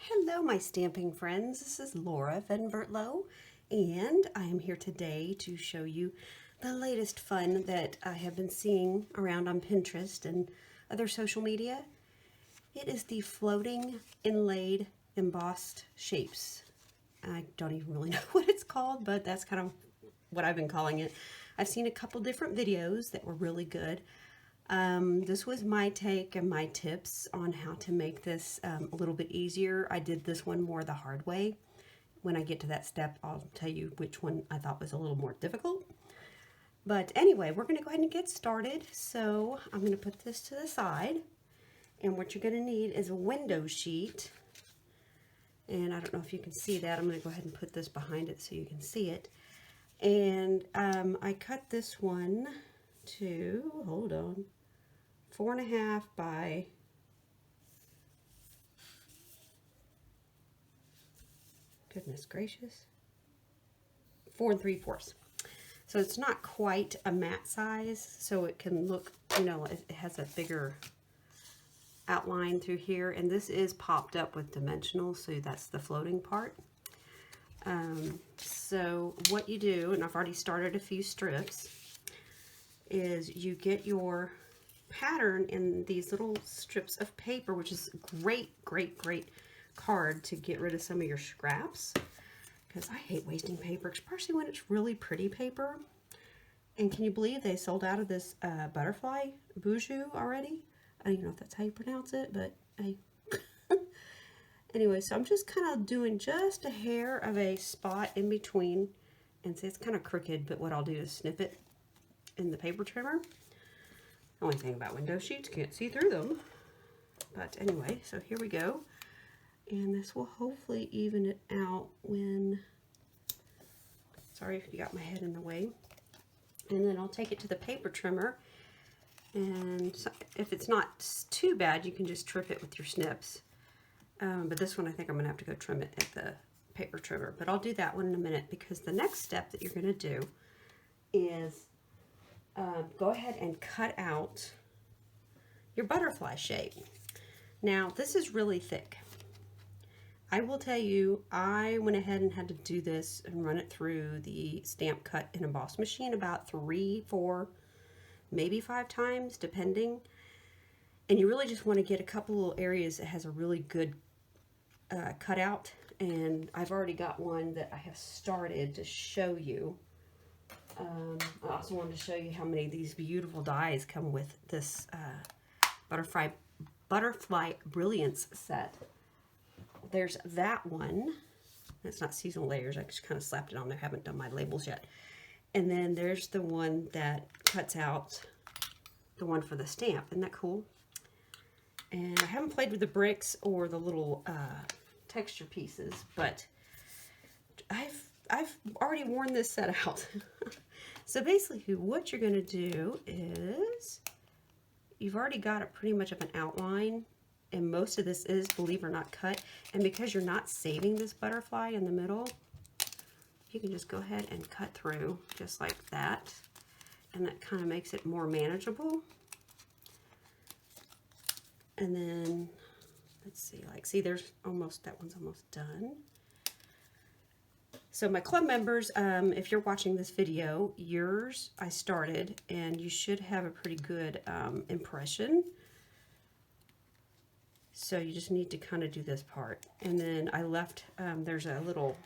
Hello, my stamping friends. This is Laura Venbertlow, and I am here today to show you the latest fun that I have been seeing around on Pinterest and other social media. It is the floating inlaid embossed shapes. I don't even really know what it's called, but that's kind of what I've been calling it. I've seen a couple different videos that were really good. This was my take and my tips on how to make this a little bit easier. I did this one more the hard way. When I get to that step, I'll tell you which one I thought was a little more difficult. But anyway, we're going to go ahead and get started. So I'm going to put this to the side. And what you're going to need is a window sheet. And I don't know if you can see that. I'm going to go ahead and put this behind it so you can see it. And I cut this one to, hold on, 4.5 by 4 3/4. So it's not quite a mat size, so it can look, you know, it has a bigger outline through here, and this is popped up with dimensional, so that's the floating part. So what you do, and I've already started a few strips, is you get your pattern in these little strips of paper, which is great card to get rid of some of your scraps, because I hate wasting paper, especially when it's really pretty paper. And can you believe they sold out of this butterfly Bijou already? I don't even know if that's how you pronounce it, but I anyway, so I'm just kind of doing just a hair of a spot in between, and see, it's kind of crooked, but what I'll do is snip it in the paper trimmer. Only thing about window sheets, can't see through them. But anyway, so here we go. And this will hopefully even it out when, sorry if you got my head in the way. And then I'll take it to the paper trimmer. And if it's not too bad, you can just trim it with your snips. But this one, I think I'm gonna have to go trim it at the paper trimmer. But I'll do that one in a minute, because the next step that you're gonna do is go ahead and cut out your butterfly shape. Now, this is really thick. I will tell you, I went ahead and had to do this and run it through the stamp cut and emboss machine about 3, 4, maybe 5 times, depending. And you really just want to get a couple little areas that has a really good cutout. And I've already got one that I have started to show you. I also wanted to show you how many of these beautiful dies come with this Butterfly Brilliance set. There's that one. It's not seasonal layers. I just kind of slapped it on there. Haven't done my labels yet. And then there's the one that cuts out the one for the stamp. Isn't that cool? And I haven't played with the bricks or the little texture pieces, but I've already worn this set out. So basically what you're going to do is, you've already got a pretty much of an outline, and most of this is, believe it or not, cut. And because you're not saving this butterfly in the middle, you can just go ahead and cut through just like that. And that kind of makes it more manageable. And then, let's see, like, see, there's almost, that one's almost done. So my club members, if you're watching this video, yours I started, and you should have a pretty good impression. So you just need to kind of do this part. And then I left, there's a little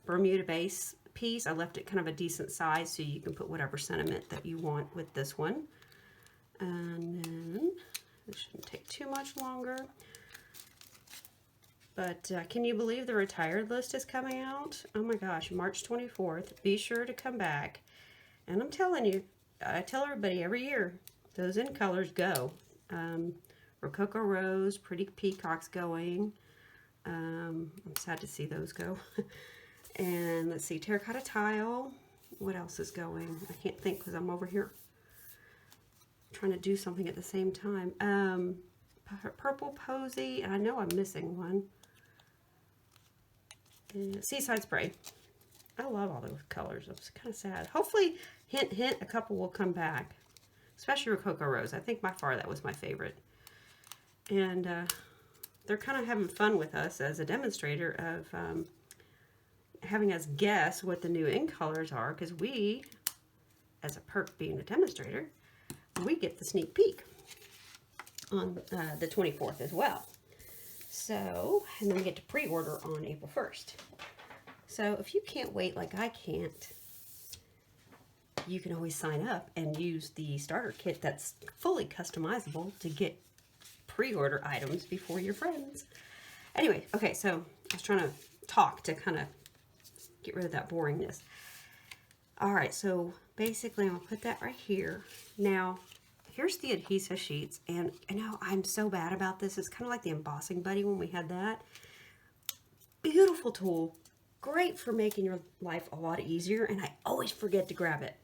Bermuda base piece. I left it kind of a decent size so you can put whatever sentiment that you want with this one. And then this shouldn't take too much longer. But can you believe the retired list is coming out? Oh my gosh, March 24th. Be sure to come back. And I'm telling you, I tell everybody every year, those in colors go. Rococo Rose, Pretty Peacock's going. I'm sad to see those go. And let's see, Terracotta Tile. What else is going? I can't think because I'm over here trying to do something at the same time. Purple Posy, and I know I'm missing one. Seaside Spray. I love all those colors. It's kind of sad. Hopefully, hint, hint, a couple will come back. Especially Rococo Rose. I think by far that was my favorite. And they're kind of having fun with us as a demonstrator of having us guess what the new ink colors are, because we, as a perk being a demonstrator, we get the sneak peek on the 24th as well. So, and then we get to pre-order on April 1st. So if you can't wait like I can't, you can always sign up and use the starter kit that's fully customizable to get pre-order items before your friends. Anyway, okay, so I was trying to talk to kind of get rid of that boringness. All right, so basically I'm gonna put that right here. Now, here's the adhesive sheets, and I know I'm so bad about this. It's kind of like the embossing buddy when we had that. Beautiful tool, great for making your life a lot easier, and I always forget to grab it.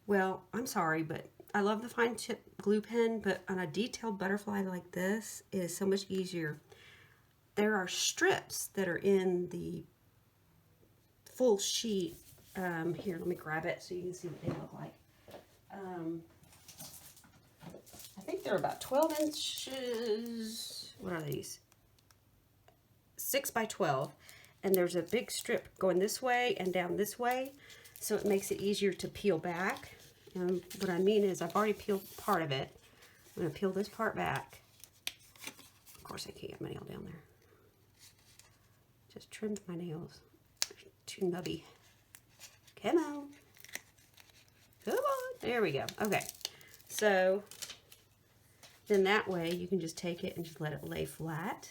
Well, I'm sorry, but I love the fine tip glue pen, but on a detailed butterfly like this, it is so much easier. There are strips that are in the full sheet. Here, let me grab it so you can see what they look like. I think they're about 12 inches. What are these? 6 by 12. And there's a big strip going this way and down this way, so it makes it easier to peel back. And what I mean is I've already peeled part of it. I'm going to peel this part back. Of course, I can't get my nail down there. Just trimmed my nails. They're too nubby. Come on. Come on. There we go. Okay. So then that way you can just take it and just let it lay flat.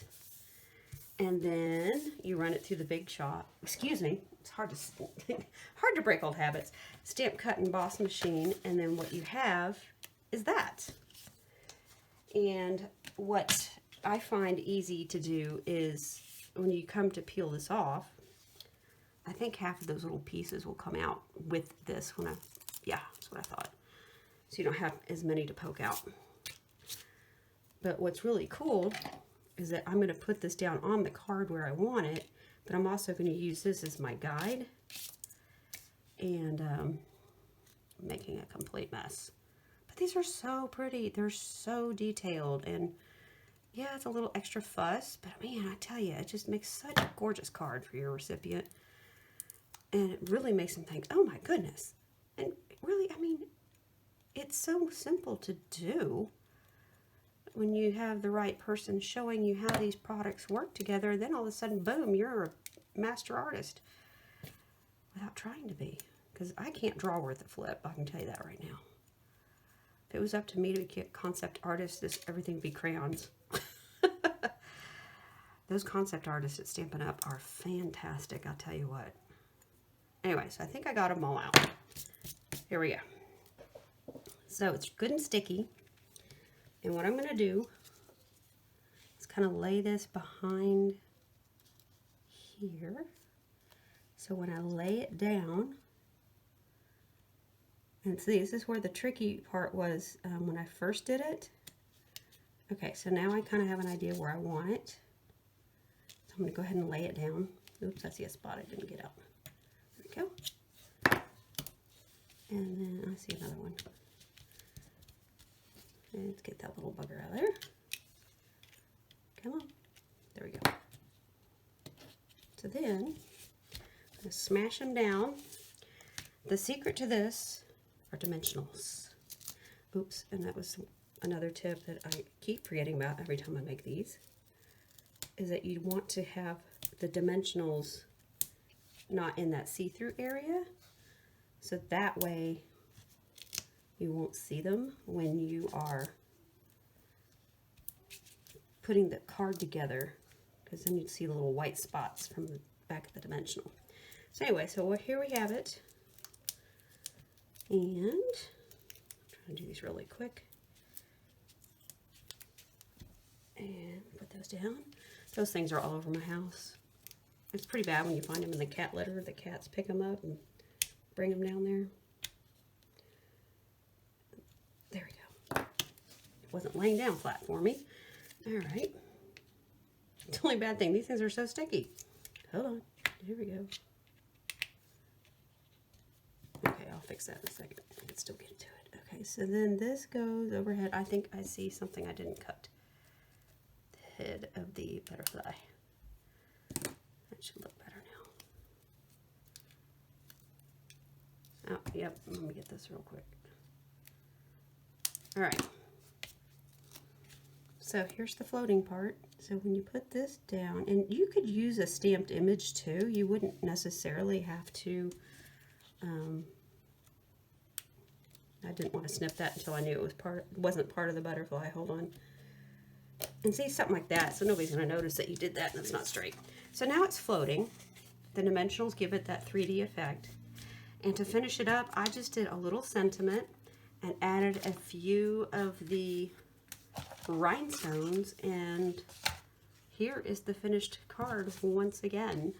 And then you run it through the big shot. Excuse me. It's hard to break old habits. Stamp, cut, and emboss machine. And then what you have is that. And what I find easy to do is when you come to peel this off, I think half of those little pieces will come out with this when yeah, that's what I thought. So you don't have as many to poke out. But what's really cool is that I'm going to put this down on the card where I want it, but I'm also going to use this as my guide. And making a complete mess. But these are so pretty. They're so detailed. And yeah, it's a little extra fuss, but man, I tell you, it just makes such a gorgeous card for your recipient. And it really makes them think, oh my goodness. And really, I mean, it's so simple to do. When you have the right person showing you how these products work together, then all of a sudden, boom, you're a master artist without trying to be. Because I can't draw worth a flip, I can tell you that right now. If it was up to me to be a concept artist, everything would be crayons. Those concept artists at Stampin' Up! Are fantastic, I'll tell you what. Anyway, so I think I got them all out. Here we go. So it's good and sticky. And what I'm going to do is kind of lay this behind here. So when I lay it down, and see, this is where the tricky part was when I first did it. Okay, so now I kind of have an idea where I want it. So I'm going to go ahead and lay it down. Oops, I see a spot I didn't get out. There we go. And then I see another one. Let's get that little bugger out of there. Come on. There we go. So then, I'm going to smash them down. The secret to this are dimensionals. Oops, and that was another tip that I keep forgetting about every time I make these, is that you want to have the dimensionals not in that see-through area, so that way you won't see them when you are putting the card together, because then you'd see the little white spots from the back of the dimensional. So anyway, so here we have it. And I'm trying to do these really quick. And put those down. Those things are all over my house. It's pretty bad when you find them in the cat litter. The cats pick them up and bring them down there. There we go. It wasn't laying down flat for me. All right. It's the only bad thing. These things are so sticky. Hold on. Here we go. Okay, I'll fix that in a second. I can still get to it. Okay, so then this goes overhead. I think I see something I didn't cut. head of the butterfly. That should look better now. Oh, yep, let me get this real quick. All right. So here's the floating part. So when you put this down, and you could use a stamped image too. You wouldn't necessarily have to, I didn't want to snip that until I knew it wasn't part of the butterfly. Hold on. And see, something like that, so nobody's going to notice that you did that and it's not straight. So now it's floating. The dimensionals give it that 3D effect. And to finish it up, I just did a little sentiment and added a few of the rhinestones, and here is the finished card once again.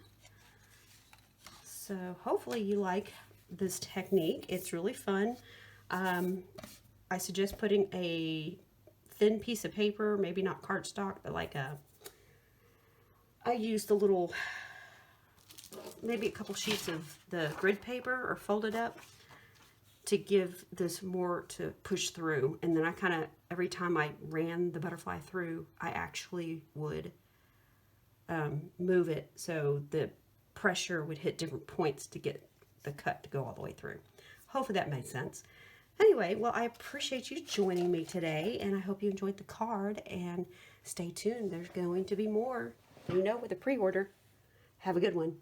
So hopefully you like this technique. It's really fun. I suggest putting a thin piece of paper, maybe not cardstock, but like I used a little, maybe a couple sheets of the grid paper or folded up to give this more to push through. And then I kind of, every time I ran the butterfly through, I actually would move it so the pressure would hit different points to get the cut to go all the way through. Hopefully that made sense. Anyway, well, I appreciate you joining me today, and I hope you enjoyed the card, and stay tuned. There's going to be more, you know, with a pre-order. Have a good one.